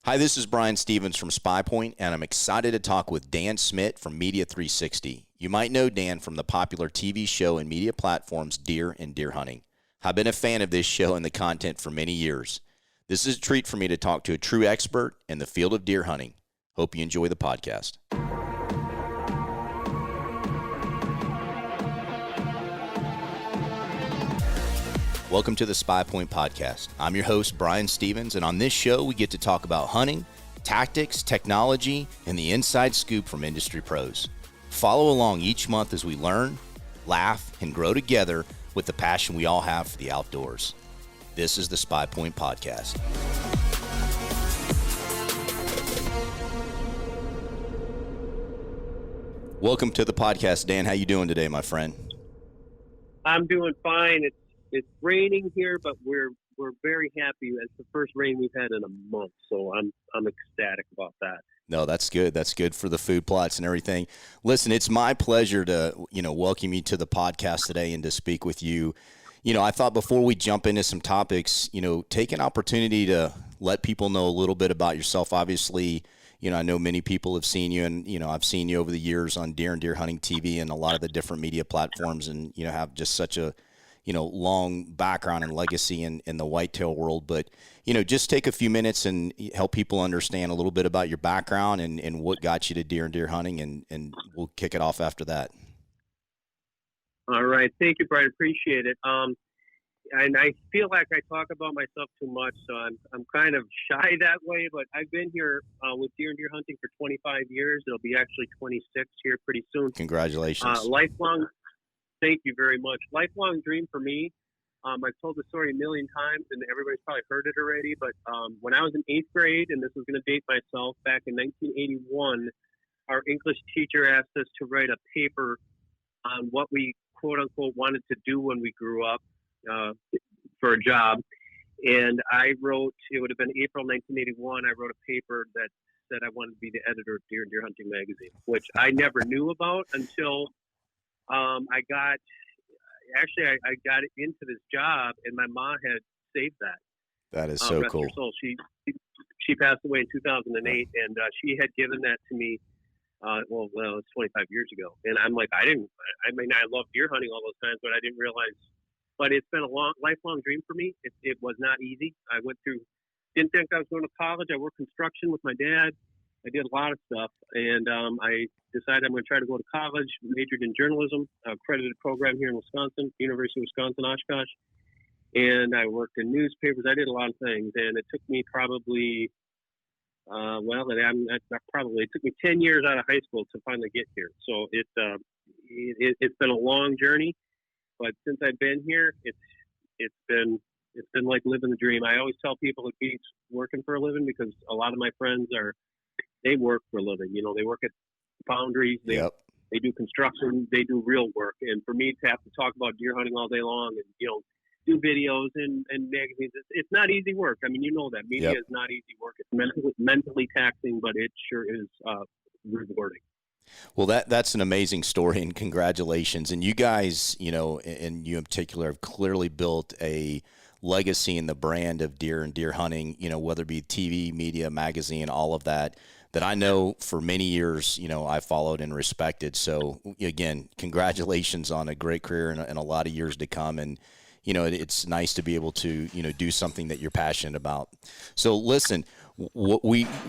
Hi, this is Brian Stephens from SPYPOINT, and I'm excited to talk with Dan Schmidt from Media 360. You might know Dan from the popular TV show and media platforms Deer and Deer Hunting. I've been a fan of this show and the content for many years. This is a treat for me to talk to a true expert in the field of deer hunting. Hope you enjoy the podcast. Welcome to the SPYPOINT Podcast. I'm your host, Brian Stephens, and on this show, we get to talk about hunting, tactics, technology, and the inside scoop from industry pros. Follow along each month as we learn, laugh, and grow together with the passion we all have for the outdoors. This is the SPYPOINT Podcast. Welcome to the podcast, Dan. How you doing today, my friend? I'm doing fine. It's raining here, but we're very happy. It's the first rain we've had in a month, so I'm ecstatic about that. No, that's good. That's good for the food plots and everything. Listen, it's my pleasure to, welcome you to the podcast today and to speak with you. I thought before we jump into some topics, take an opportunity to let people know a little bit about yourself. Obviously, I know many people have seen you, and, I've seen you over the years on Deer and Deer Hunting TV and a lot of the different media platforms, and, have just such a long background and legacy in the whitetail world. But, just take a few minutes and help people understand a little bit about your background and what got you to deer and deer hunting, and we'll kick it off after that. All right. Thank you, Brian. Appreciate it. And I feel like I talk about myself too much, so I'm kind of shy that way, but I've been here with deer and deer hunting for 25 years. It'll be actually 26 here pretty soon. Congratulations. Lifelong. Thank you very much. Lifelong dream for me. I've told the story a million times, and everybody's probably heard it already, but when I was in 8th grade, and this is going to date myself, back in 1981, our English teacher asked us to write a paper on what we, quote-unquote, wanted to do when we grew up for a job. And I wrote, it would have been April 1981, I wrote a paper that said I wanted to be the editor of Deer and Deer Hunting magazine, which I never knew about until I got into this job, and my mom had saved that. That is so cool. She passed away in 2008, and she had given that to me. Well, it's 25 years ago, and I'm like, I loved deer hunting all those times, but I didn't realize. But it's been a lifelong dream for me. It was not easy. Didn't think I was going to college. I worked construction with my dad. I did a lot of stuff, and I decided I'm going to try to go to college. Majored in journalism, accredited program here in Wisconsin, University of Wisconsin, Oshkosh. And I worked in newspapers. I did a lot of things, and it took me probably, it took me 10 years out of high school to finally get here. So it's been a long journey, but since I've been here, it's been like living the dream. I always tell people it beats working for a living, because a lot of my friends they work for a living. They work at foundries. They do construction. They do real work. And for me to have to talk about deer hunting all day long and, do videos and magazines, it's not easy work. I mean, that media is not easy work. It's mentally taxing, but it sure is rewarding. Well, that's an amazing story, and congratulations. And you guys, and you in particular, have clearly built a legacy in the brand of deer and deer hunting, whether it be TV, media, magazine, all of that I know for many years, I followed and respected. So again, congratulations on a great career and a lot of years to come. And, it's nice to be able to, do something that you're passionate about. So listen,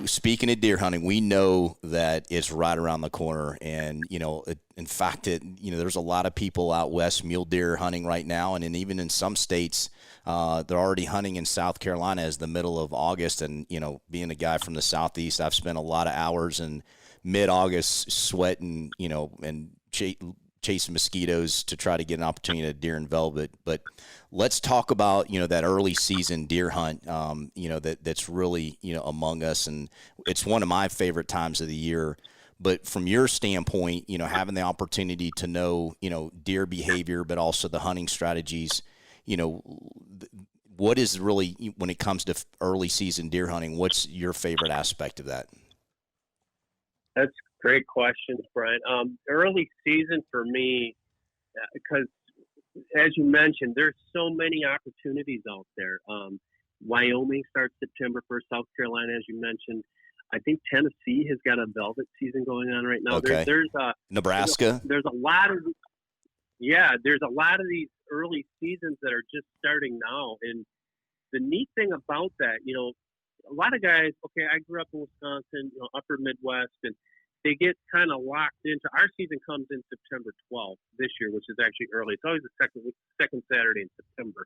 speaking of deer hunting, we know that it's right around the corner, and in fact, there's a lot of people out west mule deer hunting right now, and even in some states, they're already hunting in South Carolina as the middle of August. And being a guy from the Southeast, I've spent a lot of hours in mid-August sweating, and chasing mosquitoes to try to get an opportunity to deer and velvet. But let's talk about, that early season deer hunt, that's really, among us. And it's one of my favorite times of the year. But from your standpoint, having the opportunity to know, deer behavior, but also the hunting strategies, what is really, when it comes to early season deer hunting, what's your favorite aspect of that? That's great questions, Brian. Early season for me, because as you mentioned, there's so many opportunities out there. Wyoming starts September 1st. South Carolina, as you mentioned. I think Tennessee has got a velvet season going on right now. Okay. There's Nebraska. There's a lot of these early seasons that are just starting now. And the neat thing about that, a lot of guys, okay, I grew up in Wisconsin, upper Midwest, and they get kind of locked into, our season comes in September 12th this year, which is actually early. It's always the second Saturday in September.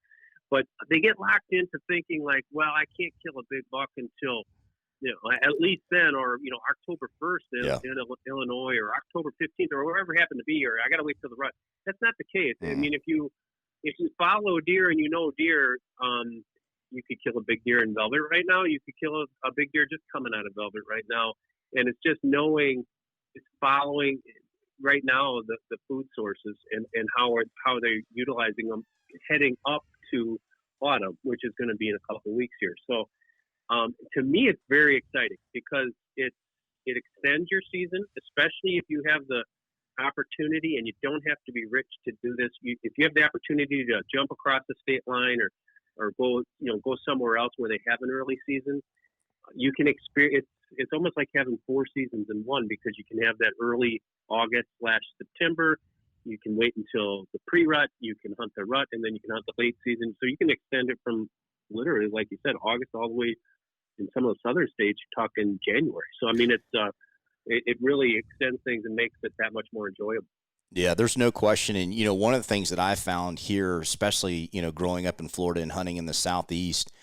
But they get locked into thinking like, well, I can't kill a big buck until, at least then, or, October 1st in Illinois, or October 15th, or wherever it happened to be, or I got to wait till the rut. That's not the case. I mean, if you follow a deer and deer, you could kill a big deer in velvet right now. You could kill a big deer just coming out of velvet right now. And it's just following right now the food sources and how they're utilizing them heading up to autumn, which is going to be in a couple of weeks here. So to me, it's very exciting because it extends your season, especially if you have the opportunity, and you don't have to be rich to do this. If you have the opportunity to jump across the state line or go somewhere else where they have an early season, you can experience. It's almost like having 4 seasons in one, because you can have that early August/September. You can wait until the pre-rut. You can hunt the rut, and then you can hunt the late season. So you can extend it from literally, like you said, August all the way in some of the southern states. You're talking January. So I mean, it really extends things and makes it that much more enjoyable. Yeah, there's no question. And, one of the things that I found here, especially, growing up in Florida and hunting in the Southeast,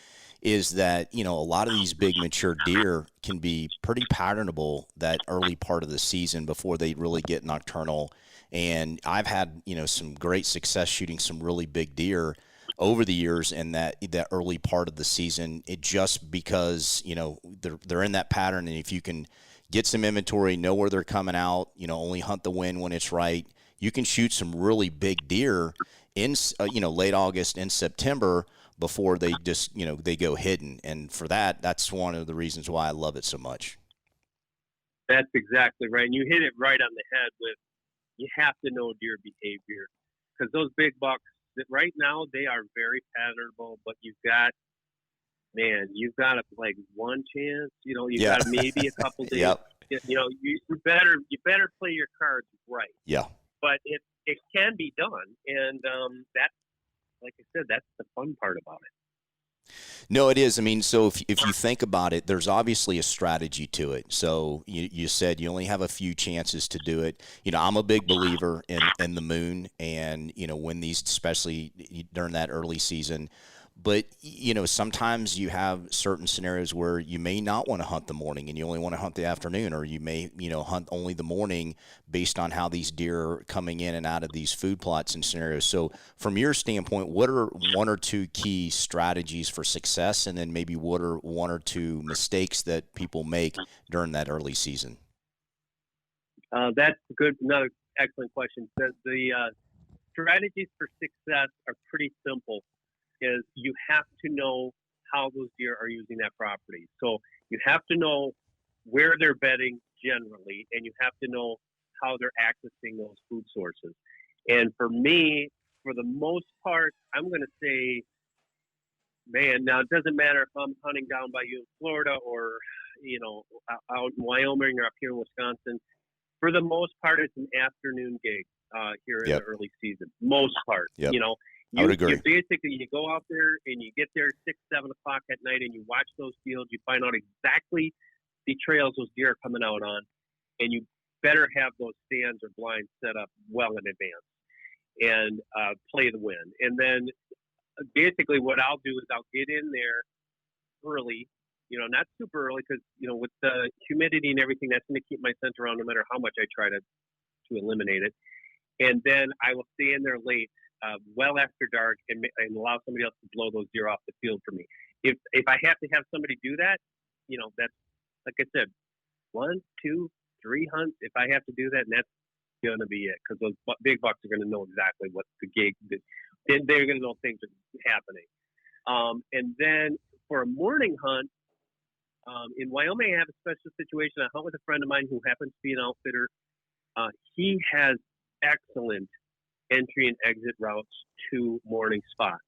is that, a lot of these big mature deer can be pretty patternable that early part of the season before they really get nocturnal. And I've had, some great success shooting some really big deer over the years in that early part of the season. It just because, they're in that pattern. And if you can get some inventory, know where they're coming out, only hunt the wind when it's right, you can shoot some really big deer in, late August and September before they just, they go hidden. And for that's one of the reasons why I love it so much. That's exactly right. And you hit it right on the head with, you have to know deer behavior, because those big bucks right now, they are very patternable, but you've got like one chance, you've got maybe a couple days, Yep. You better play your cards right. Yeah. But it can be done. And that's, like I said, that's the fun part about it. No, it is. I mean, so if you think about it, there's obviously a strategy to it. So you said you only have a few chances to do it. I'm a big believer in the moon and, when these, especially during that early season. But, sometimes you have certain scenarios where you may not want to hunt the morning and you only want to hunt the afternoon, or you may, hunt only the morning based on how these deer are coming in and out of these food plots and scenarios. So from your standpoint, what are 1 or 2 key strategies for success? And then maybe what are 1 or 2 mistakes that people make during that early season? That's good. Another excellent question. The strategies for success are pretty simple. Is you have to know how those deer are using that property. So you have to know where they're bedding generally, and you have to know how they're accessing those food sources. And for me, for the most part, I'm going to say, now it doesn't matter if I'm hunting down by you in Florida or, out in Wyoming or up here in Wisconsin. For the most part, it's an afternoon gig here in the early season. Most part, Yep. I would agree. You go out there and you get there 6, 7 o'clock at night and you watch those fields. You find out exactly the trails those deer are coming out on, and you better have those stands or blinds set up well in advance and play the wind. And then basically what I'll do is I'll get in there early, not super early because, with the humidity and everything, that's going to keep my scent around no matter how much I try to eliminate it. And then I will stay in there late. Well after dark, and allow somebody else to blow those deer off the field for me. If I have to have somebody do that, that's, like I said, 1, 2, 3 hunts. If I have to do that, and that's going to be it, because those big bucks are going to know exactly what the gig. They're going to know things are happening. And then for a morning hunt, in Wyoming, I have a special situation. I hunt with a friend of mine who happens to be an outfitter. He has excellent entry and exit routes to morning spots.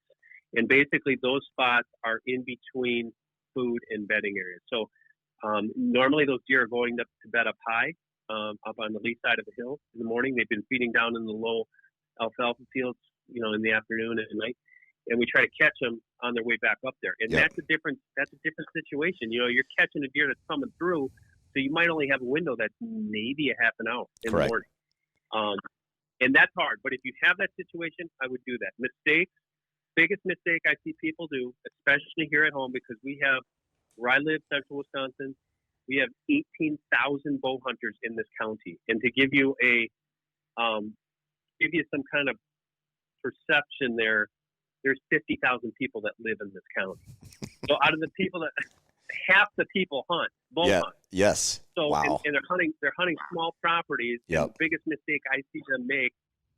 And basically those spots are in between food and bedding areas. So normally those deer are going up to bed up high, up on the lee side of the hill in the morning. They've been feeding down in the low alfalfa fields, in the afternoon and at night. And we try to catch them on their way back up there. And that's a different situation. You're catching a deer that's coming through, so you might only have a window that's maybe a half an hour in the morning. And that's hard. But if you have that situation, I would do that. Mistakes, biggest mistake I see people do, especially here at home, because where I live, central Wisconsin, we have 18,000 bow hunters in this county. And to give you some kind of perception there's 50,000 people that live in this county. So out of the people half the people hunt, bow hunt. Yes. So wow. and they're hunting small properties. Yep. And the biggest mistake I see them make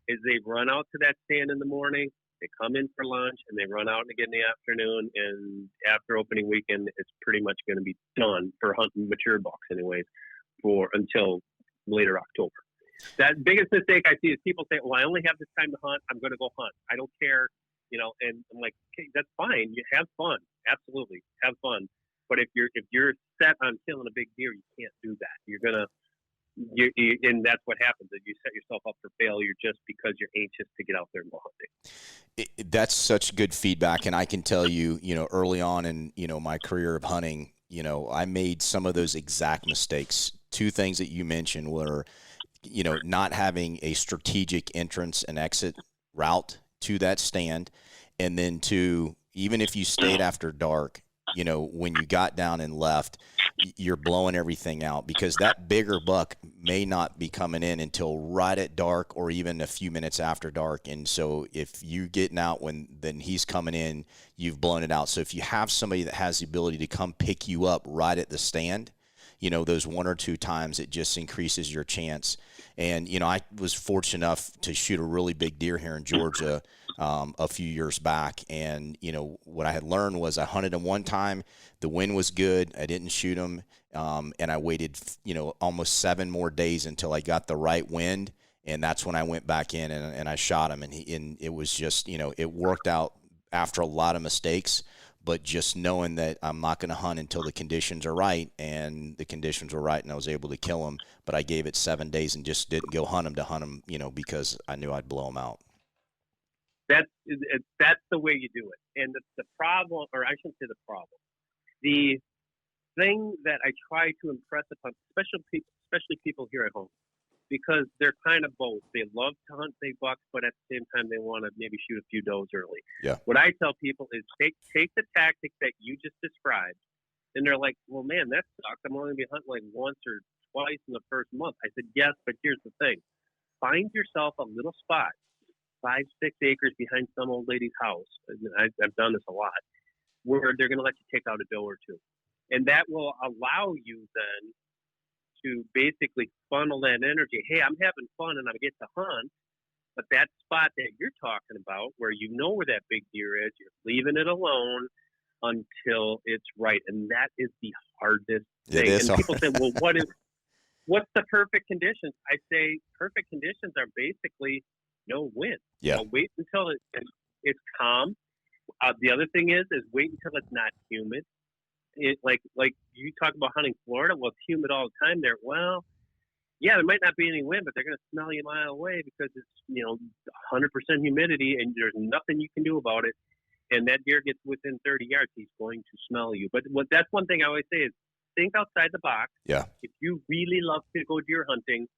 is they run out to that stand in the morning, they come in for lunch, and they run out again in the afternoon. And after opening weekend, it's pretty much going to be done for hunting mature bucks, anyways, until later October. That biggest mistake I see is people say, "Well, I only have this time to hunt. I'm going to go hunt. I don't care." And I'm like, okay, that's fine. You have fun. Absolutely. Have fun. But if you're set on killing a big deer, you can't do that. And that's what happens. Is you set yourself up for failure just because you're anxious to get out there and go hunting. That's such good feedback. And I can tell you, early on in, my career of hunting, I made some of those exact mistakes. Two things that you mentioned were, not having a strategic entrance and exit route to that stand. And then two, even if you stayed after dark, when you got down and left, you're blowing everything out, because that bigger buck may not be coming in until right at dark or even a few minutes after dark. And so if you getting out then he's coming in, you've blown it out. So if you have somebody that has the ability to come pick you up right at the stand, those one or two times, it just increases your chance. And, I was fortunate enough to shoot a really big deer here in Georgia a few years back. And, what I had learned was I hunted him one time. The wind was good. I didn't shoot him. And I waited, almost 7 more days until I got the right wind. And that's when I went back in and I shot him. And it was just, it worked out after a lot of mistakes. But just knowing that I'm not going to hunt until the conditions are right, and the conditions were right, and I was able to kill him. But I gave it 7 days and just didn't go hunt him, because I knew I'd blow him out. That's the way you do it. And the problem, or I shouldn't say the problem, the thing that I try to impress upon, especially people here at home, because they're kind of both. They love to hunt big bucks, but at the same time, they want to maybe shoot a few does early. Yeah. What I tell people is take the tactic that you just described, and they're like, "Well, man, that sucks. I'm only going to be hunting like once or twice in the first month." I said, "Yes, but here's the thing: find yourself a little spot, 5-6 acres behind some old lady's house. I've done this a lot, where they're going to let you take out a doe or two, and that will allow you then to basically funnel that energy. Hey, I'm having fun and I get to hunt, but that spot that you're talking about, where where that big deer is, you're leaving it alone until it's right." And that is the hardest thing. And people say, "Well, what's the perfect conditions?" I say perfect conditions are basically no wind. Yeah. Wait until it's calm. The other thing is wait until it's not humid. Like you talk about hunting Florida, well, it's humid all the time there. Well, yeah, there might not be any wind, but they're going to smell you a mile away because it's 100% humidity, and there's nothing you can do about it. And that deer gets within 30 yards, he's going to smell you. But that's one thing I always say is think outside the box. Yeah. If you really love to go deer hunting,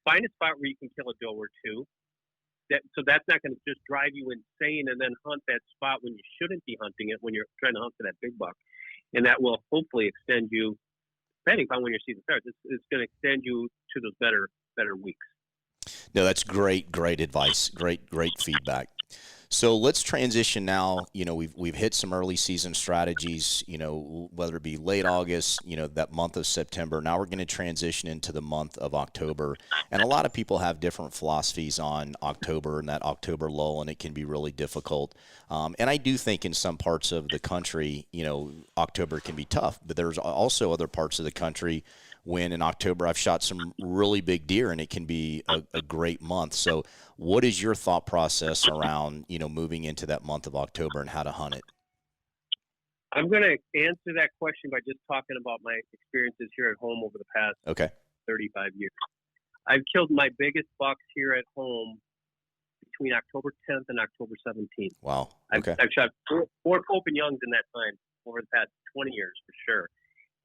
find a spot where you can kill a doe or two. So that's not going to just drive you insane and then hunt that spot when you shouldn't be hunting it, when you're trying to hunt for that big buck. And that will hopefully extend you, depending on when your season starts, it's going to extend you to those better weeks. No, that's great advice. Great feedback. So let's transition now. We've hit some early season strategies, whether it be late August, that month of September. Now we're going to transition into the month of October. And a lot of people have different philosophies on October and that October lull, and it can be really difficult. And I do think in some parts of the country, October can be tough, but there's also other parts of the country when in October I've shot some really big deer, and it can be a great month. So what is your thought process around, moving into that month of October and how to hunt it? I'm going to answer that question by just talking about my experiences here at home over the past 35 years. I've killed my biggest bucks here at home between October 10th and October 17th. Wow. Okay. I've shot four Pope and Youngs in that time over the past 20 years for sure.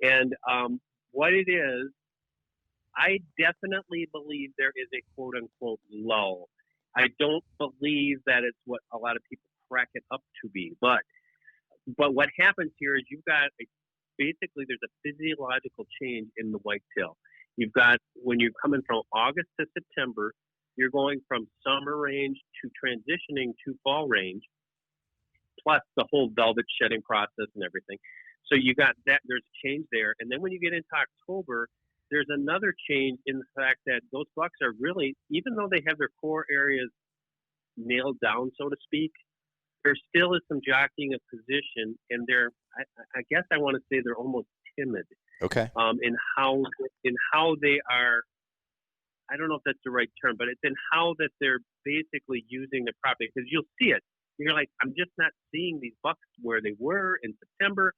And what it is, I definitely believe there is a quote-unquote lull. I don't believe that it's what a lot of people crack it up to be. But what happens here is you've got basically there's a physiological change in the whitetail. You've got, when you're coming from August to September, you're going from summer range to transitioning to fall range, plus the whole velvet shedding process and everything. So you got that, there's a change there. And then when you get into October, there's another change in the fact that those bucks are really, even though they have their core areas nailed down, so to speak, there still is some jockeying of position, and I guess I want to say they're almost timid. Okay. In how they are, I don't know if that's the right term, but it's in how that they're basically using the property, because you'll see it. You're like, I'm just not seeing these bucks where they were in September.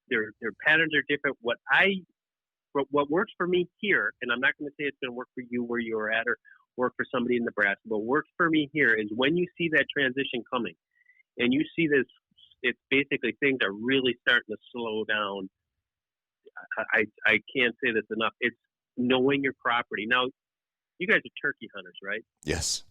Their patterns are different. What works for me here, and I'm not going to say it's going to work for you where you're at or work for somebody in Nebraska, but what works for me here is when you see that transition coming and you see this, it's basically things are really starting to slow down. I can't say this enough. It's knowing your property. Now, you guys are turkey hunters, right? Yes.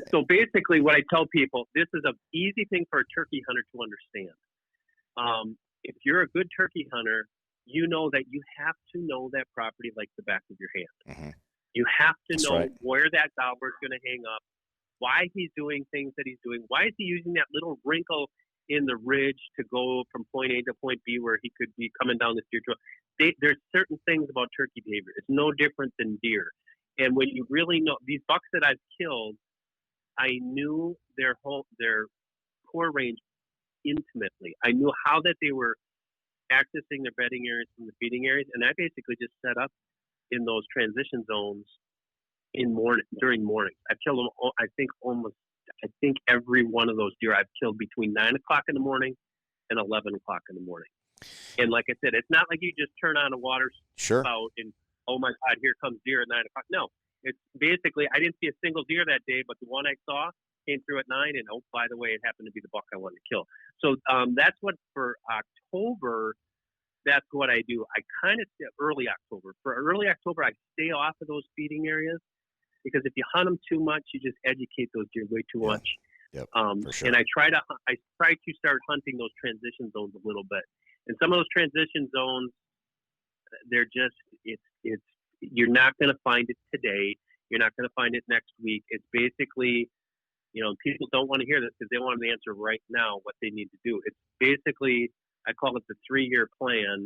So basically what I tell people, this is an easy thing for a turkey hunter to understand. If you're a good turkey hunter, you know that you have to know that property like the back of your hand. Mm-hmm. You have to know where that gobbler's going to hang up, why he's doing things that he's doing, why is he using that little wrinkle in the ridge to go from point A to point B where he could be coming down the steer trail. There's certain things about turkey behavior. It's no different than deer. And when you really know these bucks that I've killed, I knew their core range intimately. I knew how that they were accessing their bedding areas from the feeding areas, and I basically just set up in those transition zones during mornings. I've killed them. I think every one of those deer I've killed between 9 o'clock in the morning and 11 o'clock in the morning. And like I said, it's not like you just turn on a water spout and, oh my God, here comes deer at 9 o'clock. No, it's basically, I didn't see a single deer that day, but the one I saw came through at 9, and oh, by the way, it happened to be the buck I wanted to kill. So that's what for October, that's what I do. I kind of early October. For early October, I stay off of those feeding areas, because if you hunt them too much, you just educate those deer way too much. Yep, for sure. And I try to start hunting those transition zones a little bit. And some of those transition zones, they're just, it's you're not going to find it today. You're not going to find it next week. It's basically, people don't want to hear this because they want an answer right now what they need to do. It's basically, I call it the 3-year plan.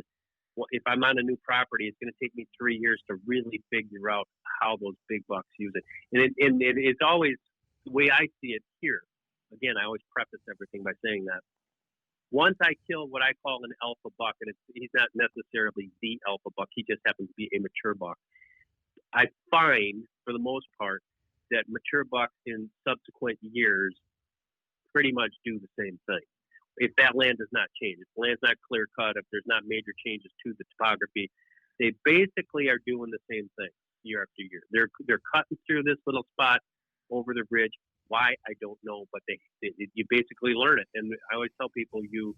Well, if I'm on a new property, it's going to take me 3 years to really figure out how those big bucks use it. And it's always the way I see it here. Again, I always preface everything by saying that once I kill what I call an alpha buck, and he's not necessarily the alpha buck, he just happens to be a mature buck, I find, for the most part, that mature bucks in subsequent years pretty much do the same thing. If that land does not change, if the land's not clear cut, if there's not major changes to the topography, they basically are doing the same thing year after year. They're cutting through this little spot over the ridge. Why, I don't know, but you basically learn it. And I always tell people you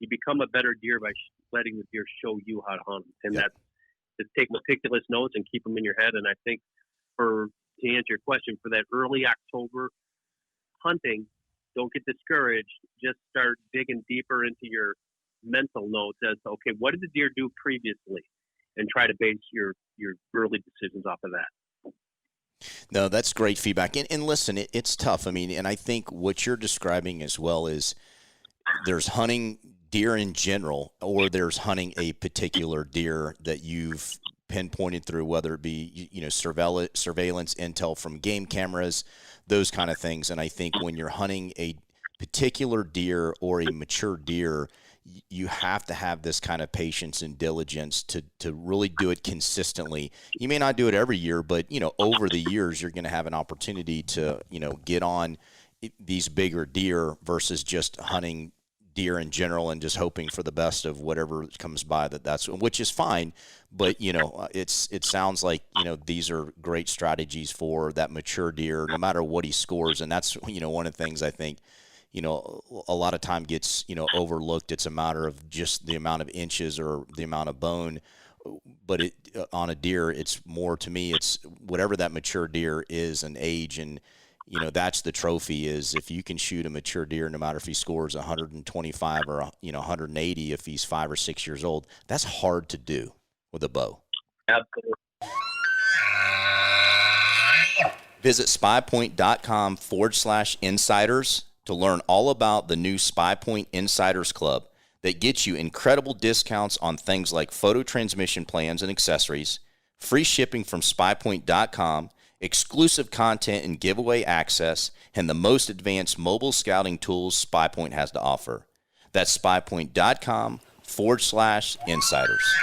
become a better deer by letting the deer show you how to hunt them. And that's to take meticulous notes and keep them in your head. And I think to answer your question, for that early October hunting, don't get discouraged. Just start digging deeper into your mental notes as to, okay, what did the deer do previously? And try to base your early decisions off of that. No, that's great feedback. And listen, it's tough. I mean, and I think what you're describing as well is there's hunting deer in general, or there's hunting a particular deer that you've pinpointed through, whether it be, surveillance, intel from game cameras, those kind of things. And I think when you're hunting a particular deer or a mature deer, you have to have this kind of patience and diligence to really do it consistently. You may not do it every year, but, over the years, you're going to have an opportunity to, get on these bigger deer versus just hunting deer in general and just hoping for the best of whatever comes by. That's which is fine, but it sounds like these are great strategies for that mature deer, no matter what he scores. And that's one of the things I think a lot of time gets overlooked. It's a matter of just the amount of inches or the amount of bone, but on a deer, it's more, to me, it's whatever that mature deer is and age. And that's the trophy, is if you can shoot a mature deer, no matter if he scores 125 or 180, if he's 5 or 6 years old, that's hard to do with a bow. Absolutely. Visit spypoint.com/insiders to learn all about the new SPYPOINT Insiders Club that gets you incredible discounts on things like photo transmission plans and accessories, free shipping from spypoint.com, exclusive content and giveaway access, and the most advanced mobile scouting tools SPYPOINT has to offer. That's spypoint.com/insiders.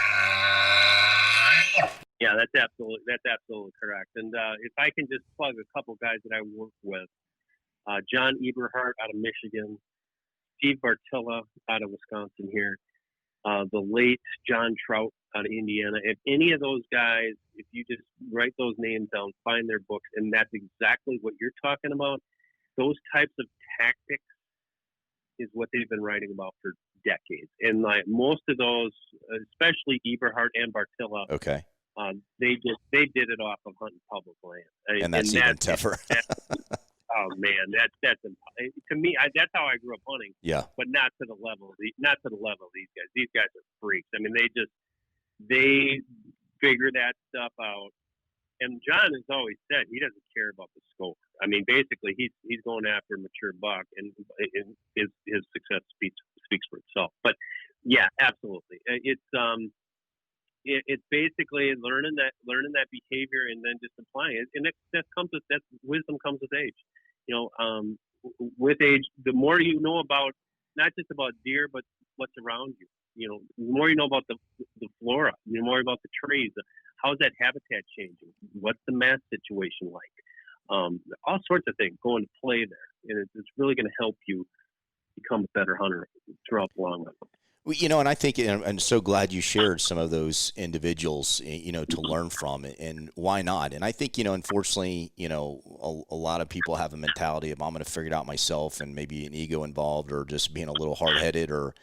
Yeah, that's absolutely correct. And if I can just plug a couple guys that I work with, John Eberhart out of Michigan, Steve Bartylla out of Wisconsin here, the late John Trout out of Indiana. If any of those guys, if you just write those names down, find their books, and that's exactly what you're talking about. Those types of tactics is what they've been writing about for decades. And like most of those, especially Eberhart and Bartylla, okay, they did it off of hunting public land, and that's even tougher. Oh man, that's to me. That's how I grew up hunting. Yeah, but not to the level of these guys. These guys are freaks. I mean, they figure that stuff out. And John has always said he doesn't care about the score. I mean, basically, he's going after a mature buck, and his success speaks for itself. But yeah, absolutely, it's basically learning that behavior and then just applying it. And that wisdom comes with age. With age, the more you know about not just about deer, but what's around you. The more you know about the flora, the more about the trees. How's that habitat changing? What's the mast situation like? All sorts of things go into play there, and it's really going to help you become a better hunter throughout the long run. Well, and I think, and I'm so glad you shared some of those individuals, to learn from, and why not? And I think, unfortunately, a lot of people have a mentality of, I'm going to figure it out myself, and maybe an ego involved, or just being a little hard-headed, or,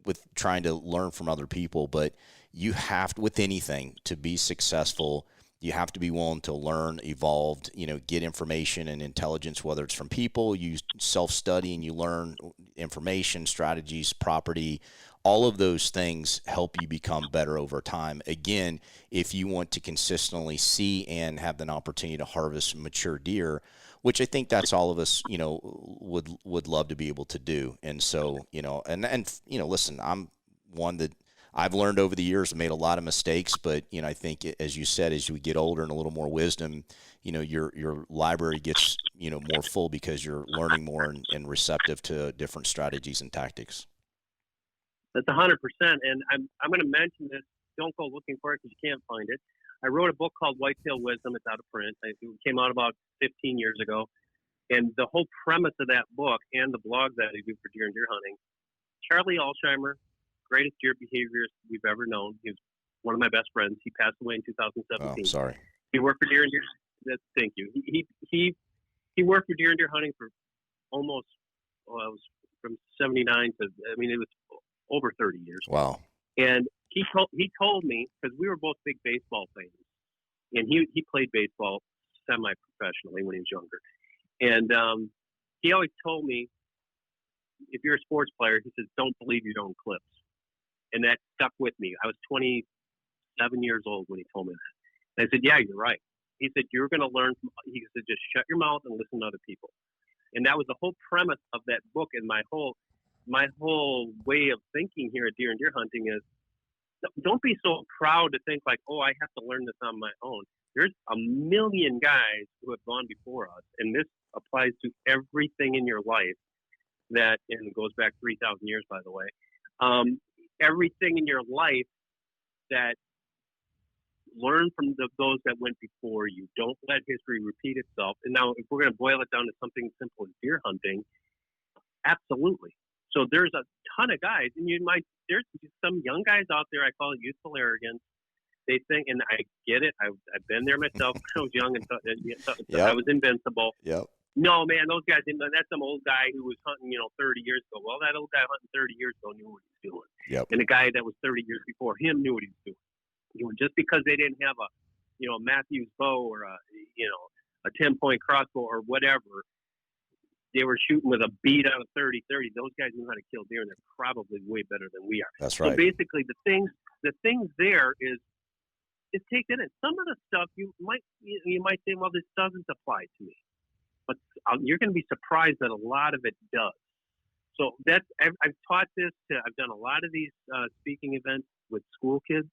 with trying to learn from other people. But you have to, with anything, to be successful, you have to be willing to learn, evolve, get information and intelligence, whether it's from people, you self-study and you learn information, strategies, property, all of those things help you become better over time. Again, if you want to consistently see and have an opportunity to harvest mature deer, which I think that's all of us, would love to be able to do. And so, listen, I'm one that I've learned over the years, made a lot of mistakes, but, I think, as you said, as we get older and a little more wisdom, your library gets, more full because you're learning more and receptive to different strategies and tactics. That's 100%. And I'm going to mention this. Don't go looking for it because you can't find it. I wrote a book called Whitetail Wisdom. It's out of print. It came out about 15 years ago. And the whole premise of that book and the blog that I do for deer and deer hunting, Charlie Alsheimer, greatest deer behaviorist we've ever known. He was one of my best friends. He passed away in 2017. Oh, sorry. He worked for deer and deer. Thank you. He worked for deer and deer hunting for almost, it was from 79 to, it was over 30 years. Wow. And he told me, because we were both big baseball fans, and he played baseball semi-professionally when he was younger. And he always told me, if you're a sports player, he says, don't believe your own clips. And that stuck with me. I was 27 years old when he told me that. And I said, yeah, you're right. He said, you're going to learn from, he said, just shut your mouth and listen to other people. And that was the whole premise of that book. And my whole way of thinking here at deer and deer hunting is, don't be so proud to think like, oh, I have to learn this on my own. There's a million guys who have gone before us, and this applies to everything in your life. that, and it goes back 3,000 years, by the way. Everything in your life that learn from those that went before you. Don't let history repeat itself. And now, if we're going to boil it down to something simple as deer hunting, absolutely. So there's a ton of guys, and there's some young guys out there. I call it youthful arrogance. They think, and I get it. I've been there myself when I was young and thought I was invincible. Yep. No, man, those guys, that's some old guy who was hunting, 30 years ago. Well, that old guy hunting 30 years ago knew what he was doing. Yep. And the guy that was 30 years before him knew what he was doing. Just because they didn't have a Matthews bow or a 10-point crossbow or whatever, they were shooting with a bead out of 30-30. Those guys knew how to kill deer, and they're probably way better than we are. That's right. So basically, the things there is take that in. Some of the stuff you might say, well, this doesn't apply to me, but you're going to be surprised that a lot of it does. So I've taught this I've done a lot of these speaking events with school kids.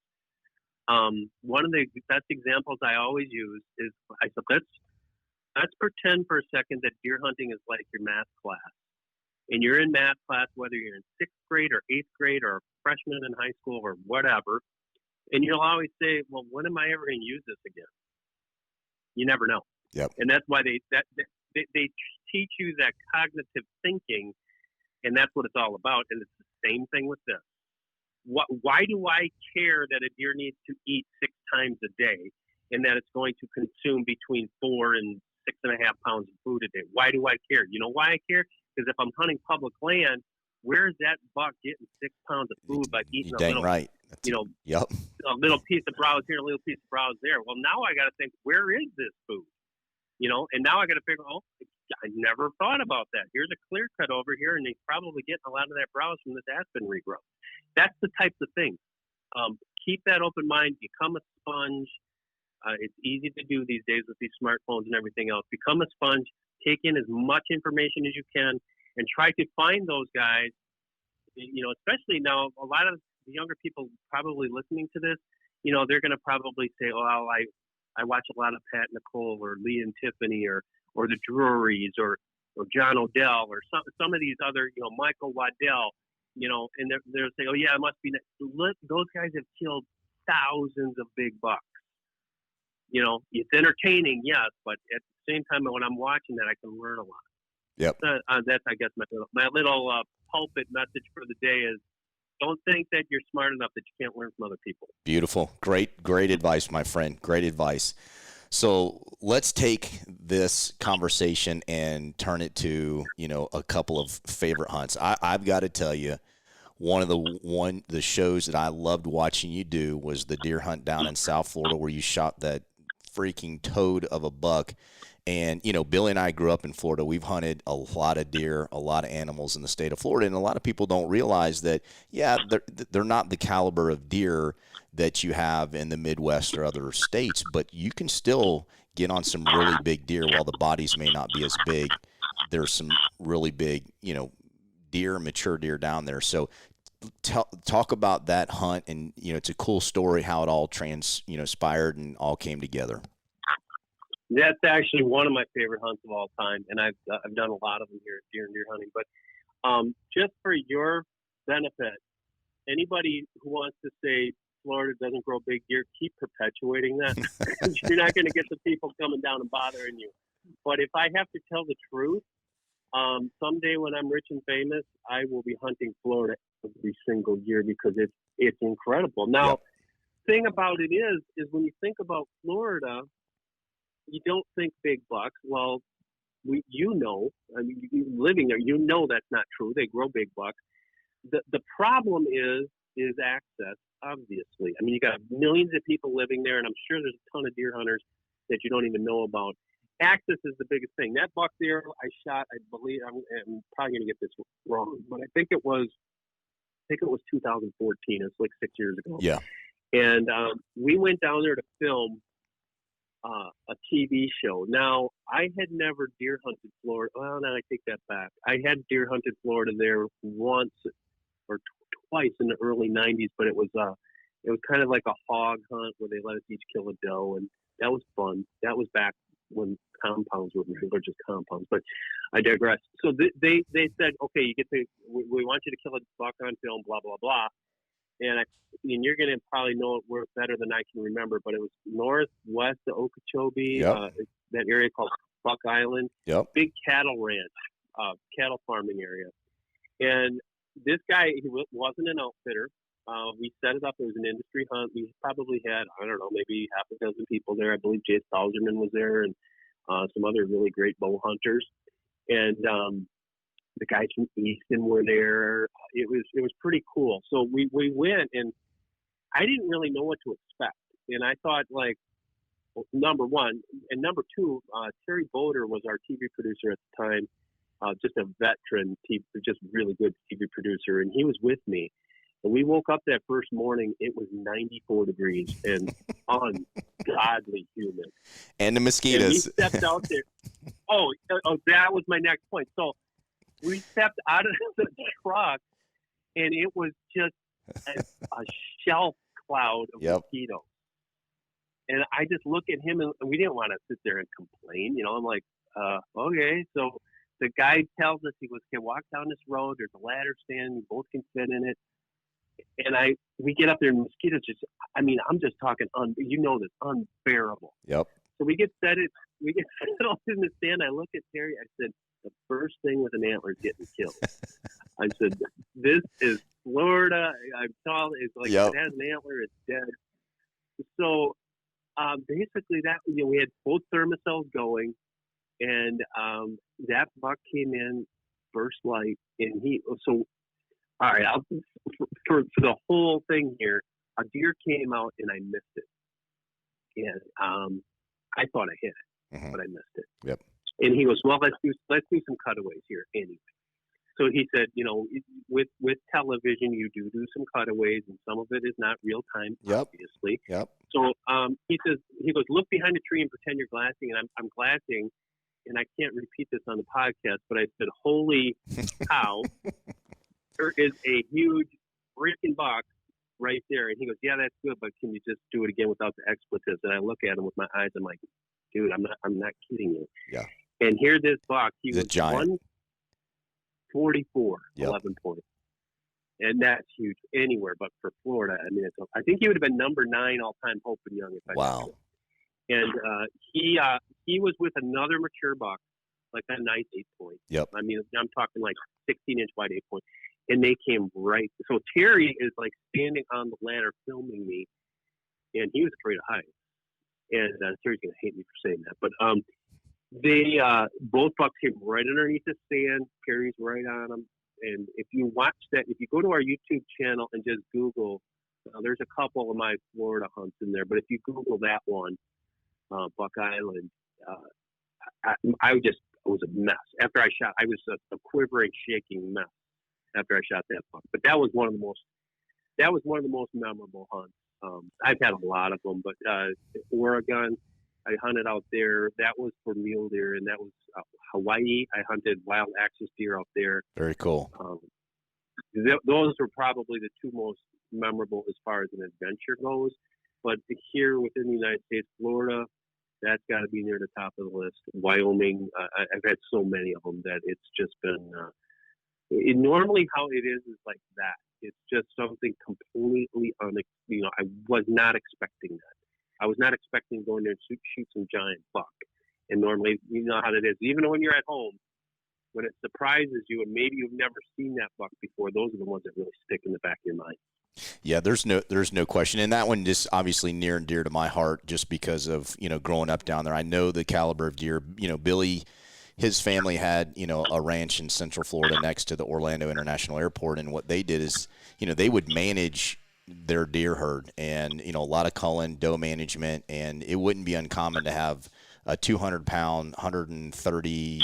One of the best examples I always use is, I said, let's pretend for a second that deer hunting is like your math class. And you're in math class, whether you're in 6th grade or 8th grade or a freshman in high school or whatever. And you'll always say, well, when am I ever going to use this again? You never know. Yep. And that's why they teach you that cognitive thinking, and that's what it's all about. And it's the same thing with this. Why do I care that a deer needs to eat 6 times a day and that it's going to consume between 4 and 6.5 pounds of food a day? Why do I care? You know why I care? Because if I'm hunting public land, where's that buck getting 6 pounds of food by eating a little, right. Yep. A little piece of browse here, a little piece of browse there? Well, now I got to think, where is this food? And now I got to figure, I never thought about that. Here's a clear cut over here, and he's probably getting a lot of that browse from this aspen regrowth. That's the types of things. Keep that open mind. Become a sponge. It's easy to do these days with these smartphones and everything else. Become a sponge. Take in as much information as you can, and try to find those guys. Especially now, a lot of the younger people probably listening to this, they're going to probably say, "Oh, I watch a lot of Pat Nicole or Lee and Tiffany or the Drurys or John Odell or some of these other, Michael Waddell, and they'll say, oh yeah, it must be those guys have killed thousands of big bucks. It's entertaining, yes, but at the same time, when I'm watching that, I can learn a lot. Yep. That's, I guess, my little pulpit message for the day is, don't think that you're smart enough that you can't learn from other people. Beautiful. Great advice, my friend. Great advice. So let's take this conversation and turn it to, a couple of favorite hunts. I've got to tell you, one of the shows that I loved watching you do was the deer hunt down in South Florida, where you shot that freaking toad of a buck. And, Billy and I grew up in Florida. We've hunted a lot of deer, a lot of animals in the state of Florida. And a lot of people don't realize that, they're not the caliber of deer that you have in the Midwest or other states, but you can still get on some really big deer. While the bodies may not be as big, there's some really big, mature deer down there. So talk about that hunt. And, it's a cool story how it all transpired and all came together. That's actually one of my favorite hunts of all time, and I've done a lot of them here at Deer and Deer Hunting. But just for your benefit, anybody who wants to say Florida doesn't grow big deer, keep perpetuating that. You're not going to get the people coming down and bothering you. But if I have to tell the truth, someday when I'm rich and famous, I will be hunting Florida every single year because it's incredible. Now, thing about it is when you think about Florida, you don't think big bucks. Well, living there, that's not true. They grow big bucks. The problem is access, obviously. I mean, you got millions of people living there, and I'm sure there's a ton of deer hunters that you don't even know about. Access is the biggest thing. That buck there I shot, I believe, I'm probably going to get this wrong, but I think it was 2014. It's like 6 years ago. Yeah. And we went down there to film a TV show. Now, I had never deer hunted Florida. Well, now I take that back. I had deer hunted Florida there once or twice in the early 90s, but it was kind of like a hog hunt where they let us each kill a doe, and that was fun. That was back when compounds were just compounds. But I digress. So they said, okay, we want you to kill a buck on film, blah blah blah, and you're going to probably know it better than I can remember, but it was northwest of Okeechobee, that area called Buck Island, big cattle ranch, cattle farming area. And this guy, he wasn't an outfitter. We set it up. It was an industry hunt. We probably had, I don't know, maybe half a dozen people there. I believe Jay Salzerman was there, and some other really great bow hunters. And the guys from Easton were there. It was pretty cool. So we went, and I didn't really know what to expect. And I thought, like, number one, and number two, Terry Boder was our TV producer at the time, just a veteran, just really good TV producer, and he was with me. And we woke up that first morning, it was 94 degrees and ungodly humid. And the mosquitoes. And we stepped out there. Oh, that was my next point. So we stepped out of the truck, and it was just a shelf cloud of mosquitoes. And I just look at him, and we didn't want to sit there and complain. You know, I'm like, okay. So the guide tells us, he goes, okay, walk down this road. There's a ladder stand. You both can fit in it. And we get up there, and mosquitoes just, I mean, I'm just talking, unbearable. Yep. So we get settled in the stand. I look at Terry. I said, the first thing with an antler is getting killed. I said, this is Florida. I'm telling you, it's like, if it has an antler, it's dead. So basically we had both thermocells going, and that buck came in first light, and all right, for the whole thing here, a deer came out and I missed it. And I thought I hit it, but I missed it. Yep. And he goes, well, let's do some cutaways here anyway. So he said, you know, with television, you do some cutaways, and some of it is not real time, obviously. Yep. So he goes, look behind a tree and pretend you're glassing. And I'm glassing, and I can't repeat this on the podcast, but I said, holy cow. There is a huge freaking buck right there. And he goes, yeah, that's good, but can you just do it again without the expletives? And I look at him with my eyes. I'm like, dude, I'm not kidding you. Yeah. And here this buck, he was giant. 144, 11 points. And that's huge anywhere but for Florida. I mean, I think he would have been number 9 all-time Hope and Young. If I wow. And he was with another mature buck, like a nice 8-point. Yep. I mean, I'm talking like 16-inch wide 8-point. And they came right. So Terry is like standing on the ladder filming me, and he was afraid of heights. And Terry's going to hate me for saying that. But they both bucks came right underneath the stand. Terry's right on them. And if you watch that, if you go to our YouTube channel and just Google, there's a couple of my Florida hunts in there. But if you Google that one, Buck Island, I was a mess. After I shot, I was a quivering, shaking mess after I shot that buck. But that was one of the most memorable hunts. I've had a lot of them, but Oregon, I hunted out there. That was for mule deer, and that was Hawaii. I hunted wild axis deer out there. Very cool. Those were probably the two most memorable as far as an adventure goes. But here within the United States, Florida, that's got to be near the top of the list. Wyoming, I've had so many of them that it's just been normally how it is like that. It's just something completely I was not expecting that. I was not expecting to go in there and shoot some giant buck. And normally, you know how it is. Even when you're at home, when it surprises you and maybe you've never seen that buck before, those are the ones that really stick in the back of your mind. Yeah, there's no question. And that one just obviously near and dear to my heart just because of, growing up down there. I know the caliber of deer. Billy, his family had, a ranch in Central Florida next to the Orlando International Airport. And what they did is, they would manage their deer herd and, a lot of culling, doe management. And it wouldn't be uncommon to have a 200-pound, 130,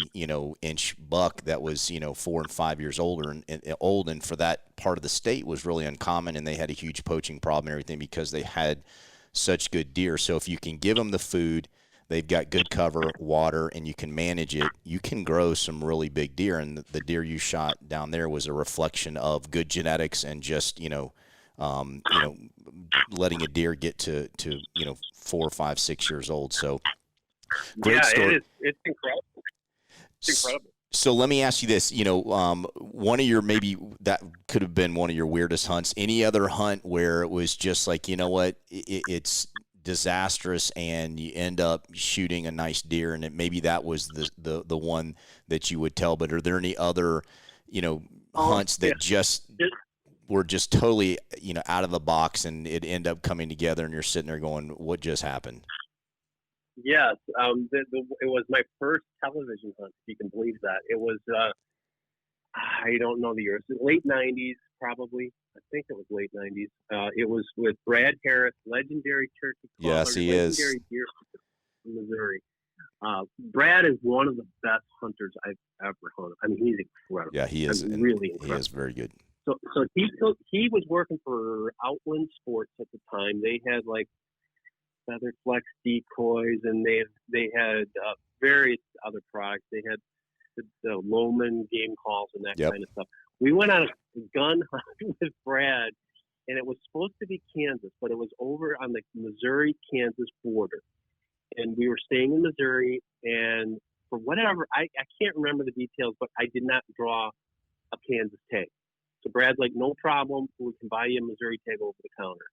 inch buck that was, 4 and 5 years older and old. And for that part of the state was really uncommon. And they had a huge poaching problem and everything because they had such good deer. So if you can give them the food, they've got good cover, water, and you can manage it, you can grow some really big deer. And the deer you shot down there was a reflection of good genetics and just, letting a deer get to 4, 5, 6 years old. So Great story. It's incredible. It's incredible. So let me ask you this, one of your, maybe that could have been one of your weirdest hunts. Any other hunt where it was just like, you know what, it's disastrous and you end up shooting a nice deer, and maybe that was the one that you would tell, but are there any other, hunts that were just totally, out of the box and it end up coming together and you're sitting there going, what just happened? Yes, it was my first television hunt, if you can believe that. It was, I don't know the year, late 90s, probably. I think it was late 90s. It was with Brad Harris, legendary turkey caller. Yes, he is. Legendary deer in Missouri. Brad is one of the best hunters I've ever hunted. I mean, he's incredible. Yeah, he is. Really incredible. He is very good. So he was working for Outland Sports at the time. They had like feather flex decoys, and they had various other products. They had the Loman game calls and that kind of stuff. We went on a gun hunt with Brad, and it was supposed to be Kansas, but it was over on the Missouri-Kansas border. And we were staying in Missouri, and for whatever, I can't remember the details, but I did not draw a Kansas tag. So Brad's like, no problem, we can buy you a Missouri tag over the counter.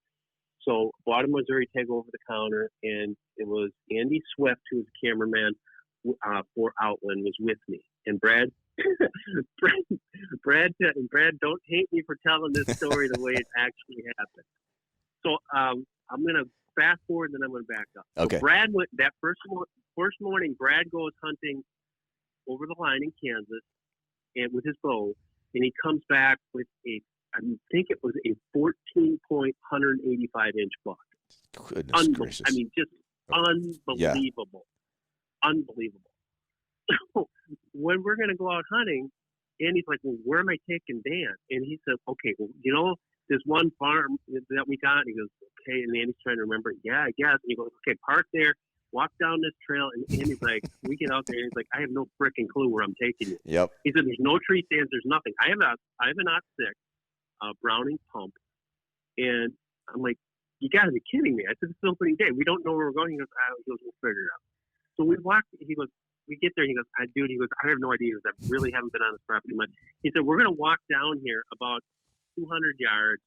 So bought a Missouri tag over the counter, and it was Andy Swift, who was the cameraman for Outland, was with me. And Brad, Brad, don't hate me for telling this story the way it actually happened. So I'm going to fast forward, and then I'm going to back up. Okay. So Brad went that first morning. Brad goes hunting over the line in Kansas, and with his bow, and he comes back with I think it was a 14-point, 185-inch buck. Goodness gracious. I mean, just unbelievable. Yeah. Unbelievable. So when we're going to go out hunting, Andy's like, well, where am I taking Dan? And he said, okay, well, there's one farm that we got. And he goes, okay. And Andy's trying to remember. Yeah, I guess. And he goes, okay, park there, walk down this trail. And Andy's like, we get out there. And he's like, I have no freaking clue where I'm taking you. Yep. He said, there's no tree stands. There's nothing. I have an OT6. Browning pump, and I'm like, you gotta be kidding me. I said, it's opening day, we don't know where we're going. He goes, we'll figure it out. So we get there, he goes, I have no idea. He goes, I really haven't been on this property much. He said, we're gonna walk down here about 200 yards,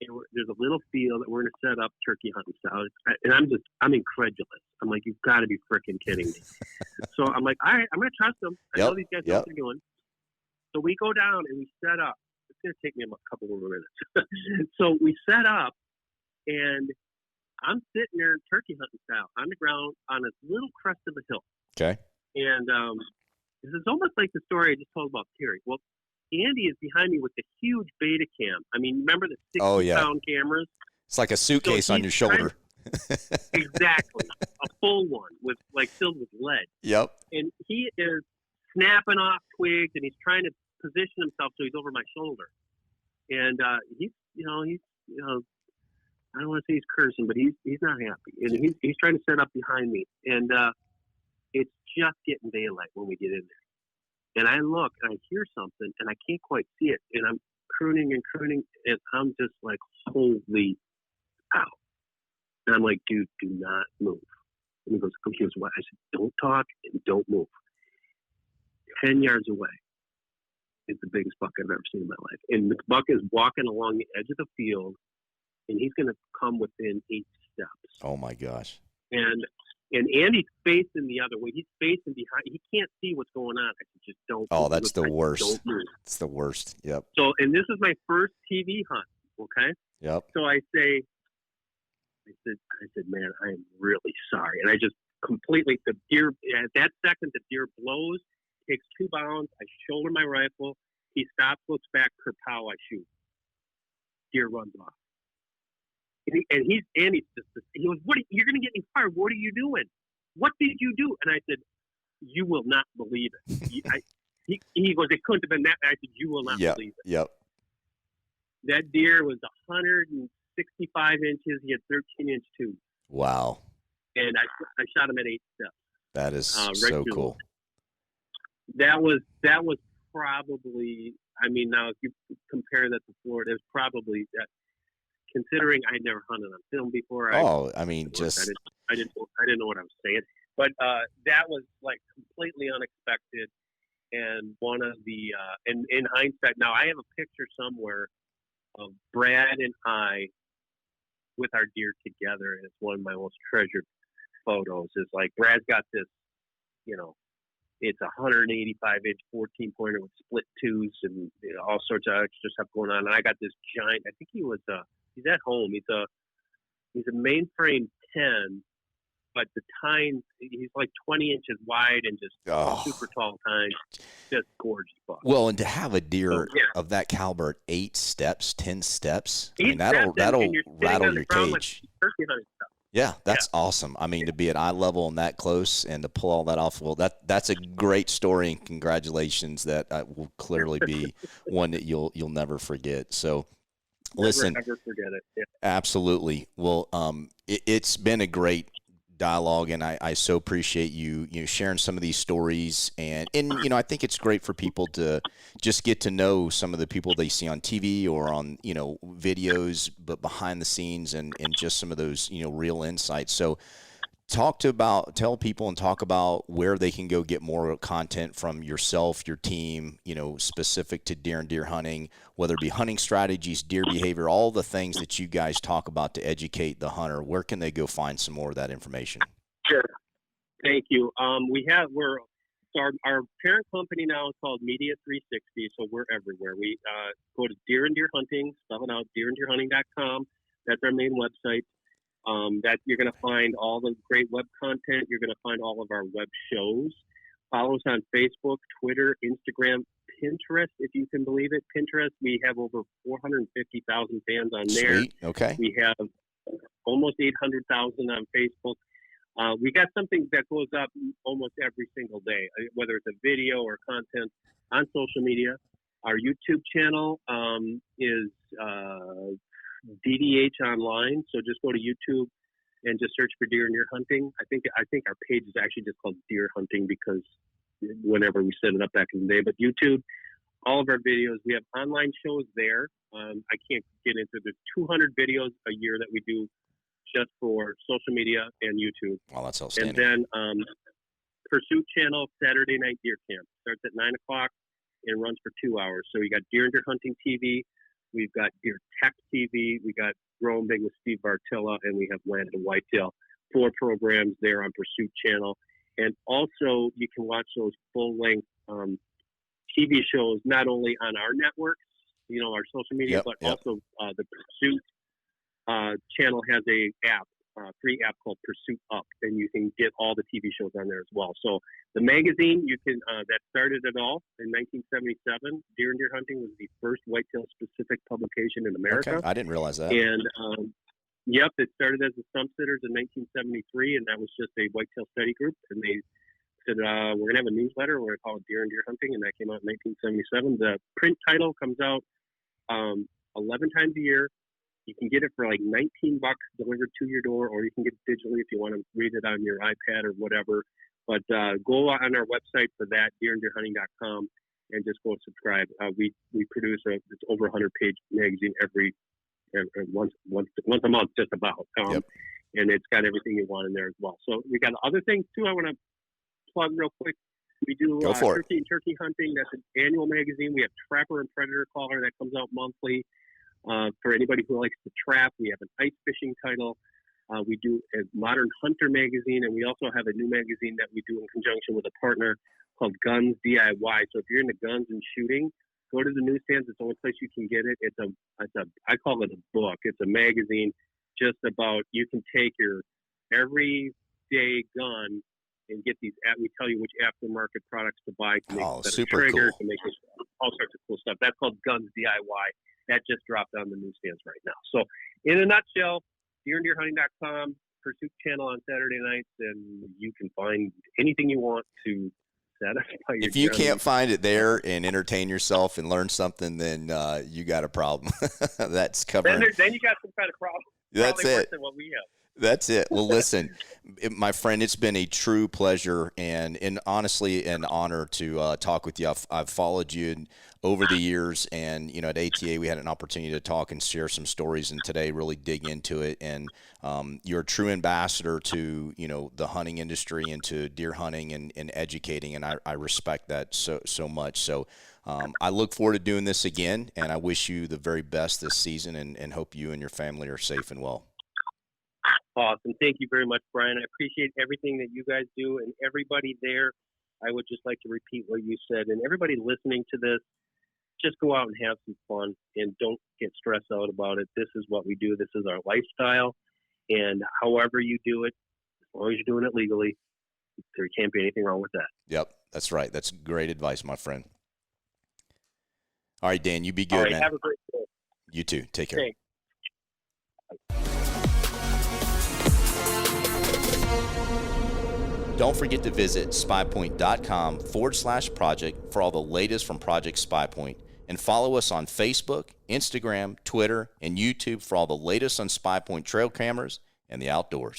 and there's a little field that we're gonna set up turkey hunting style. And I'm incredulous. I'm like, you've got to be freaking kidding me. So I'm like, all right, I'm gonna trust them. I know these guys know what they're doing. So we go down and we set up. It's going to take me a couple more minutes. So we set up, and I'm sitting there turkey hunting style on the ground on this little crest of a hill. Okay. And this is almost like the story I just told about Terry. Well, Andy is behind me with the huge Beta Cam. I mean, remember the 60-pound cameras? It's like a suitcase on your shoulder. Exactly. A full one filled with lead. Yep. And he is snapping off twigs, and he's trying to position himself so he's over my shoulder, and he's I don't want to say he's cursing, but he's not happy, and he's trying to set up behind me, and it's just getting daylight when we get in there, and I look and I hear something and I can't quite see it, and I'm crooning, and I'm just like, holy cow. And I'm like, dude, do not move. And he goes, what? I said, don't talk and don't move. 10 yards away is the biggest buck I've ever seen in my life. And the buck is walking along the edge of the field, and he's going to come within 8 steps. Oh, my gosh. And Andy's facing the other way. He's facing behind. He can't see what's going on. I said, just don't. Oh, that's the worst. Don't move. It's the worst. Yep. So, and this is my first TV hunt, okay? Yep. So I said, man, I am really sorry. And I just completely, the deer, at that second, the deer blows, takes 2 bounds. I shoulder my rifle. He stops, looks back, kerpow, I shoot. Deer runs off. And he goes, you're going to get me fired. What are you doing? What did you do? And I said, you will not believe it. He goes, it couldn't have been that. I said, you will not believe it. Yep. That deer was 165 inches. He had 13-inch tooth. Wow. And I shot him at 8 steps. That is so cool. That was probably, I mean, now if you compare that to Florida, it was probably that. Considering I never hunted on film before. I didn't know what I was saying. But that was like completely unexpected. And one of the, in hindsight, now I have a picture somewhere of Brad and I with our deer together. And it's one of my most treasured photos. Is like Brad's got this, it's a 185-inch 14-pointer with split twos and all sorts of extra stuff going on. And I got this giant, I think he's at home. He's a mainframe 10, but the tines, he's like 20 inches wide and just super tall tines, just gorgeous buck. Well, and to have a deer of that caliber at 8 steps, 10 steps, I mean, that'll rattle your cage. Yeah, that's awesome. I mean, to be at eye level and that close and to pull all that off, well, that's a great story, and congratulations. That will clearly be one that you'll never forget. So, listen, never forget it. Yeah. Absolutely. Well, it's been a great dialogue, and I so appreciate you sharing some of these stories, and I think it's great for people to just get to know some of the people they see on TV or on videos, but behind the scenes and just some of those real insights. So tell people and talk about where they can go get more content from yourself, your team, specific to deer and deer hunting, whether it be hunting strategies, deer behavior, all the things that you guys talk about to educate the hunter. Where can they go find some more of that information? Sure. Thank you. Our parent company now is called Media 360, so we're everywhere. We go to Deer and Deer Hunting, spell it out, deeranddeerhunting.com. That's our main website. That you're going to find all the great web content. You're going to find all of our web shows. Follow us on Facebook, Twitter, Instagram, Pinterest, if you can believe it. Pinterest, we have over 450,000 fans on there. Sweet. Okay. We have almost 800,000 on Facebook. We got something that goes up almost every single day, whether it's a video or content on social media. Our YouTube channel is DDH Online, so just go to YouTube and just search for Deer and Deer Hunting. I think our page is actually just called Deer Hunting because whenever we set it up back in the day. But YouTube, all of our videos, we have online shows there. I can't get into the 200 videos a year that we do just for social media and YouTube. Well, that's outstanding. And then Pursuit Channel Saturday Night Deer Camp starts at 9 o'clock and runs for 2 hours. So we got Deer and Deer Hunting TV. We've got Deer Tech TV. We got Growing Big with Steve Bartylla, and we have Land and Whitetail. 4 programs there on Pursuit Channel. And also, you can watch those full-length TV shows not only on our networks, our social media, but also the Pursuit channel has a free app called Pursuit Up, and you can get all the TV shows on there as well. So the magazine, you can that started it all in 1977. Deer and Deer Hunting was the first whitetail-specific publication in America. Okay. I didn't realize that. And it started as the Stump Sitters in 1973, and that was just a whitetail study group. And they said, we're going to have a newsletter. We're going to call it Deer and Deer Hunting, and that came out in 1977. The print title comes out 11 times a year. You can get it for like $19 delivered to your door, or you can get it digitally if you want to read it on your iPad or whatever. But go on our website for that, deeranddeerhunting.com, and just go subscribe. We produce it's over 100-page magazine every once a month, just about. And it's got everything you want in there as well. So we got other things too. I want to plug real quick. We do turkey and turkey hunting. That's an annual magazine. We have Trapper and Predator Caller that comes out monthly. For anybody who likes to trap, we have an ice fishing title. We do a Modern Hunter magazine, and we also have a new magazine that we do in conjunction with a partner called Guns DIY. So if you're into guns and shooting, go to the newsstands. It's the only place you can get it. I call it a book. It's a magazine just about, you can take your everyday gun and get these. We tell you which aftermarket products to buy to make a better trigger, to make all sorts of cool stuff. That's called Guns DIY. That just dropped on the newsstands right now. So in a nutshell, deeranddeerhunting.com, Pursuit Channel on Saturday nights, and you can find anything you want to satisfy your If you can't find it there and entertain yourself and learn something, then you got a problem. That's covered. Then you got some kind of problem. That's Probably it. worse than what we have. That's it. Well, listen, my friend, it's been a true pleasure and honestly an honor to talk with you. I've followed you over the years, and at ATA we had an opportunity to talk and share some stories, and today really dig into it. And you're a true ambassador to the hunting industry and to deer hunting and educating, and I respect that so much. So I look forward to doing this again, and I wish you the very best this season, and hope you and your family are safe and well. Awesome. Thank you very much, Brian. I appreciate everything that you guys do, and everybody there. I would just like to repeat what you said, and everybody listening to this, just go out and have some fun and don't get stressed out about it. This is what we do. This is our lifestyle, and however you do it, as long as you're doing it legally, there can't be anything wrong with that. Yep, that's right. That's great advice, my friend. All right, Dan, you be good, All right, man. have a great day. You too. Take care. Thanks. Don't forget to visit spypoint.com/project for all the latest from Project SpyPoint, and follow us on Facebook, Instagram, Twitter, and YouTube for all the latest on SpyPoint trail cameras and the outdoors.